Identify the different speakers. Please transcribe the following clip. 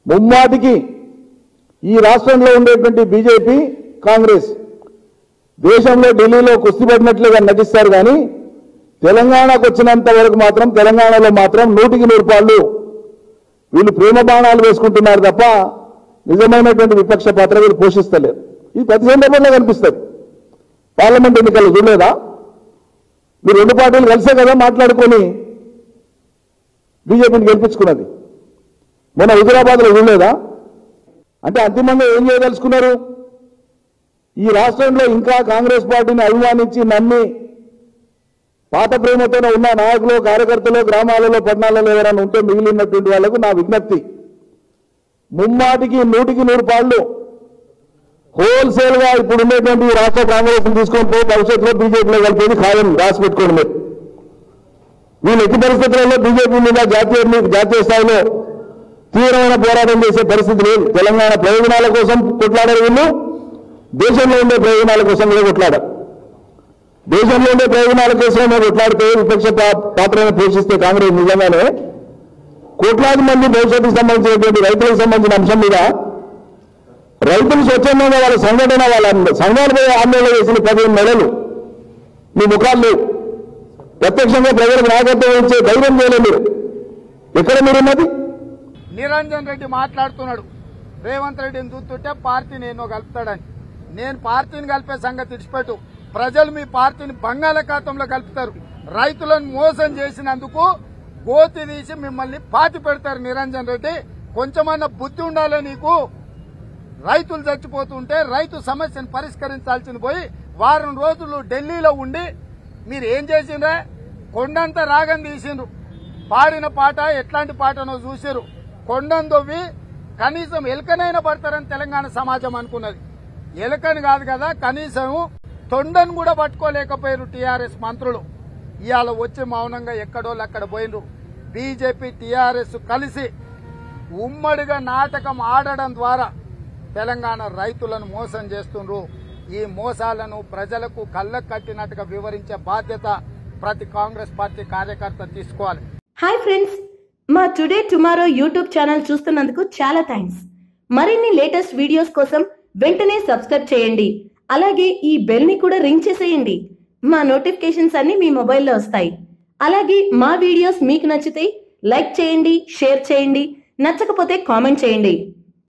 Speaker 1: ముమ్మాటికి ఈ రాష్ట్రంలో ఉండేటువంటి బీజేపీ కాంగ్రెస్ దేశంలో ఢిల్లీలో కుస్తీ పడినట్లుగా నటిస్తారు కానీ తెలంగాణకు వచ్చినంత వరకు మాత్రం తెలంగాణలో మాత్రం 100కి 100 వీళ్ళు ప్రేమ బాణాలు వేసుకుంటున్నారు తప్ప నిజమైనటువంటి విపక్ష పాత్ర వీళ్ళు పోషిస్తలేరు. ఇది ప్రతి సందర్భంలో కనిపిస్తుంది. పార్లమెంట్ ఎన్నికలు చూడలేదా? మీరు రెండు పార్టీలు కలిసే కదా మాట్లాడుకొని బీజేపీని గెలిపించుకున్నది. మొన్న హుజురాబాద్లో చూడలేదా? అంటే అంతిమంగా ఏం చేయదలుచుకున్నారు? ఈ రాష్ట్రంలో ఇంకా కాంగ్రెస్ పార్టీని అభిమానించి నమ్మి పాత ప్రేమతోనే ఉన్న నాయకులు కార్యకర్తలు గ్రామాలలో పట్టణాలలో ఎవరైనా ఉంటే మిగిలినటువంటి వాళ్లకు నా విజ్ఞప్తి, ముమ్మాటికి 100కి 100 హోల్సేల్ గా ఇప్పుడు ఉండేటువంటి రాష్ట్ర కాంగ్రెస్ తీసుకొని పోయి భవిష్యత్తులో బీజేపీలో కలిపేది ఖాయం రాసి పెట్టుకోండి. మీరు వీళ్ళు ఎట్టి పరిస్థితులలో బీజేపీ మీద జాతీయ స్థాయిలో తీవ్రమైన పోరాటం చేసే పరిస్థితి లేదు. తెలంగాణ ప్రయోజనాల కోసం కొట్లాడారు వీళ్ళు, దేశంలో ఉండే ప్రయోజనాల కోసం కూడా కొట్లాడారు. దేశంలో ఉండే ప్రయోజనాల కోసమే కొట్లాడితే విపక్ష పాత్రను పోషిస్తే కాంగ్రెస్ నిజంగానే కోట్లాది మంది భవిష్యత్తుకు సంబంధించినటువంటి రైతులకు సంబంధించిన అంశం మీద రైతులు స్వచ్ఛందంగా వాళ్ళ సంఘటన వాళ్ళ సంఘాలపై ఆందోళన చేసిన 15 నెలలు మీ ముఖాలు లేవు. ప్రత్యక్షంగా ప్రజలకు నాయకత్వం ఇచ్చే ధైర్యం చేయలేదు. మీరు ఎక్కడ మీరున్నది?
Speaker 2: నిరంజన్ రెడ్డి మాట్లాడుతున్నాడు రేవంత్ రెడ్డిని చూస్తుంటే పార్టీని ఎన్నో కలుపుతాడని. నేను పార్టీని కలిపే సంగతి విడిచిపెట్టు. ప్రజలు మీ పార్టీని బంగాళాఖాతంలో కలుపుతారు. రైతులను మోసం చేసినందుకు గోతి తీసి మిమ్మల్ని పాతి పెడతారు. నిరంజన్ రెడ్డి, కొంచెమన్నా బుద్ధి ఉండాలి నీకు. రైతులు చచ్చిపోతుంటే రైతు సమస్యను పరిష్కరించాల్సింది పోయి వారం రోజులు ఢిల్లీలో ఉండి మీరు ఏం చేసిండ్రే? కొండంత రాగం తీసిండ్రు. పాడిన పాట ఎట్లాంటి పాటనో చూసిరు. కొండను దొవ్వి కనీసం ఎలుకనైనా పడతారని తెలంగాణ సమాజం అనుకున్నది. ఎలుకని కాదు కదా, కనీసం తొండను కూడా పట్టుకోలేకపోయారు టీఆర్ఎస్ మంత్రులు. ఇవాళ వచ్చి మౌనంగా ఎక్కడోళ్ళు అక్కడ పోయినరు. బీజేపీ టీఆర్ఎస్ కలిసి ఉమ్మడిగా నాటకం ఆడడం ద్వారా తెలంగాణ రైతులను మోసం చేస్తుండ్రు. ఈ మోసాలను ప్రజలకు కళ్ళకు కట్టినట్టుగా వివరించే బాధ్యత ప్రతి కాంగ్రెస్ పార్టీ కార్యకర్త తీసుకోవాలి.
Speaker 3: హాయ్ ఫ్రెండ్స్, మా టుడే టుమారో యూట్యూబ్ ఛానల్ చూస్తున్నందుకు చాలా థ్యాంక్స్. మరిన్ని లేటెస్ట్ వీడియోస్ కోసం వెంటనే సబ్స్క్రైబ్ చేయండి. అలాగే ఈ బెల్ ని కూడా రింగ్ చేసేయండి. మా నోటిఫికేషన్స్ అన్ని మీ మొబైల్లో వస్తాయి. అలాగే మా వీడియోస్ మీకు నచ్చితే లైక్ చేయండి, షేర్ చేయండి, నచ్చకపోతే కామెంట్ చేయండి.